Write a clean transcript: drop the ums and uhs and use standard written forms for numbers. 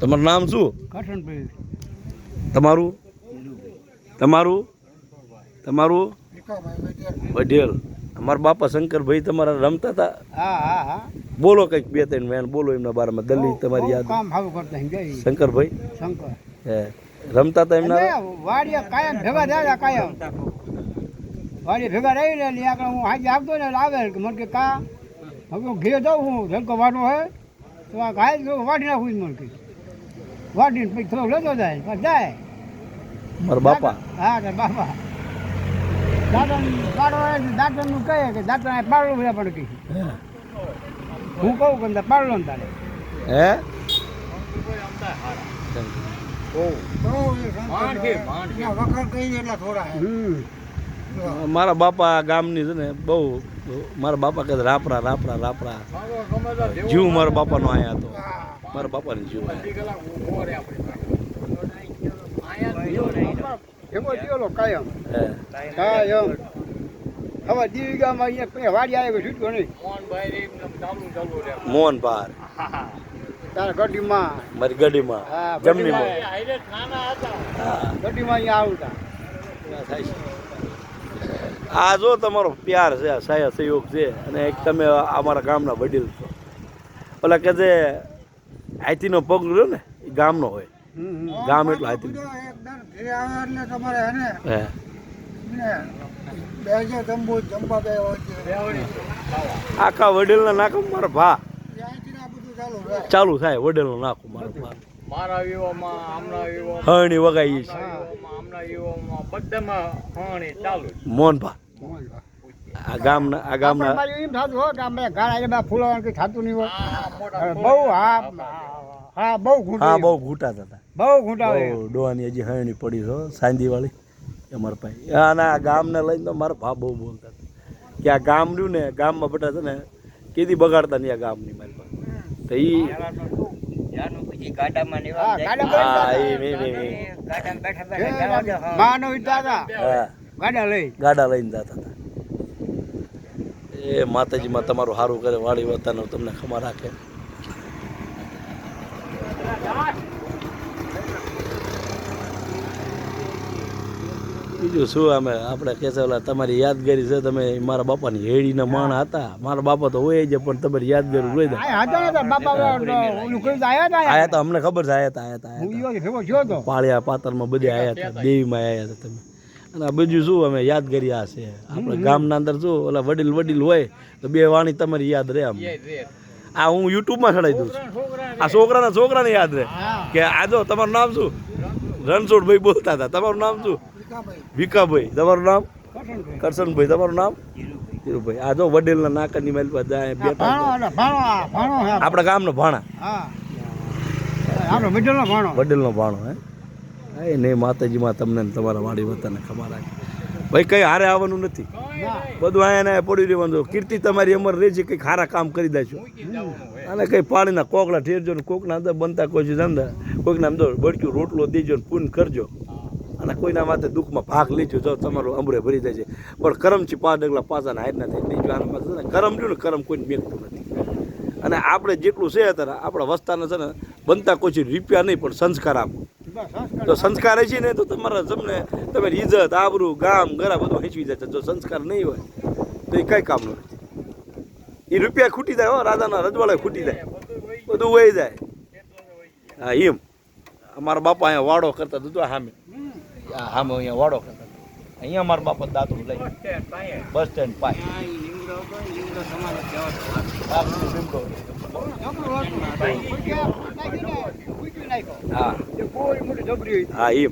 તમારું નામ શું? કરશનભાઈ. તમારું તમારું તમારું વઢેલ. અમારા બાપા શંકરભાઈ તમારા રમતા હતા. હા હા હા. બોલો કંઈક બે ત્રણ મેન બોલો એમના બારામાં દલી તમારી યાદ. કામ સારું કરતા એમ જાય. શંકરભાઈ શંકર હે રમતા હતા એમના. વાડીએ કાયમ ભેગા થયા કાયમ. વાડીએ ભેગા રહી ને આગળ હું હાજે આવતો ને આવે કે મને કે કા હવે હું ઘેર જાઉં હું ધનકો વાટો હે તો આ ગાય વાટી નાખું મને કે વાટીને પછી થોડોક લેતો જાય પછી જાય. મારા બાપા હા ને બાપા દાંતનું કહે કે દાંતણ પાડલો બધા પણ કહી હું કહું કે પાડલો ને તારે હે મારા બાપા ગામની છે ને બહુ મારા બાપા કહે રાપરા રાપરા રાપરા જીવ મારા બાપાનો આયા હતો. મારા બાપાની જીવ કાયમ કાયમ હવે દીવી ગામમાં અહીંયા વાડી આવે છૂટકો નહીં. મોહન પાર તારા ગઢીમાં મારી ગઢીમાં જમણીમાં ગઢીમાં અહીંયા આવતા. આ જો તમારો પ્યાર છે સાયા સહયોગ છે અને એક તમે અમારા ગામના વડીલ છો. ઓલા કે જે હાથીનો પગ રહ્યો ને એ ગામનો હોય. ગામ એટલું હાથી આખા વડીલના નાખું મારા ભા ચાલુ થાય. વડીલનો નાખું મારા ભા મારા વિવાહમાં હમણાં વિવાહ હણી વગાઈ છે હમણાં વિવાહમાં બધામાં હણી ચાલુ. મોહનભા આ ગામના એમ થતું હોય કે અમે ગાળા ફૂલાવાનું કંઈ થતું નહીં હોય. બહુ હા હા બહુ ઘૂંટા. હા બહુ ઘૂંટાતા હતા. બહુ ઘૂંટા બહુ ડોવાની હજી હણી પડી છો સાંદીવાળી અમારા પાસે. અને આ ગામને લઈને તો મારા ભા બહુ બોલતા હતા કે આ ગામ રહ્યું ને ગામમાં બેઠા છે ને કીધી બગાડતા નહીં આ ગામની મારી પાસે. તો ગાડા લઈને જતા હતા. એ માતાજીમાં તમારું સારું કરે વાળી વતાનું તમને ખમા રાખે. બીજું શું અમે આપણે કે છે ઓલા તમારી યાદગારી છે. તમે મારા બાપાની હેડીના માણ હતા. મારા બાપા તો હોય જ પણ તમારી યાદગારી હોય આયા હતા. અમને ખબર છે આયા હતા પાળિયા પાતરમાં બધે આયા હતા. દેવીમાં આયા હતા તમે. અને આ બીજું શું અમે યાદગારી આ છે આપણે ગામના અંદર શું ઓલા વડીલ હોય તો બે વાણી તમારી યાદ રહે. આમ આ હું યુટ્યુબમાં ચડાવી દઉં છું. આ છોકરાને યાદ રહે કે આ જો તમારું નામ શું? રણછોડભાઈ બોલતા હતા. તમારું નામ શું? ભીખાભાઈ. તમારું નામ? કરશનભાઈ. તમારું નામ? ધીરુભાઈ. આ જો વડીલના નાકરની મેલ પર જાય બેઠા આપણા ગામનો ભાણા. વડીલનો ભાણો હે એ નહીં. માતાજીમાં તમને તમારા વાડી વતાને ખબર રાખે. ભાઈ કંઈ હારે આવવાનું નથી. બધું અહીંયા પડી રહેવાનું. કીર્તિ તમારી અમર રહે છે. કંઈક સારા કામ કરી દેજો અને કંઈ પાણીના કોકડા ઠેરજો ને કોકના અંદર બનતા કોઈ ધંધા કોઈકના અંદર બળક્યું રોટલો દેજો ને પૂન કરજો અને કોઈના માથે દુઃખમાં ભાગ લેજો. જો તમારું અમરે ભરી જાય છે પણ કરમથી 5 ડગલા પાછા હાથ ના થાય લેજો. આના પાસે ને કરમ રહ્યું ને કરમ કોઈને મેકતું નથી. અને આપણે જેટલું છે અત્યારે આપણા વસ્તાને છે ને બનતા કોઈ રૂપિયા નહીં પણ સંસ્કાર આપો. જો સંસ્કાર છે ને તો તમારા તમને તમારી ઇજ્જત આબરૂ ગામ ગરા બધું હેંચવી જાય. જો સંસ્કાર નહીં હોય તો એ કઈ કામનું નથી. એ રૂપિયા ખૂટી જાય. હો રાજાના રજવાડે ખૂટી જાય બધું વહી જાય. હા એમ અમારા બાપા અહીંયા વાડો કરતા હતા. સામે અહીંયા વાડો કરતા હતા. અહીંયા મારા બાપા દાંતરું લઈ બસ સ્ટેન્ડ પાય હા એમ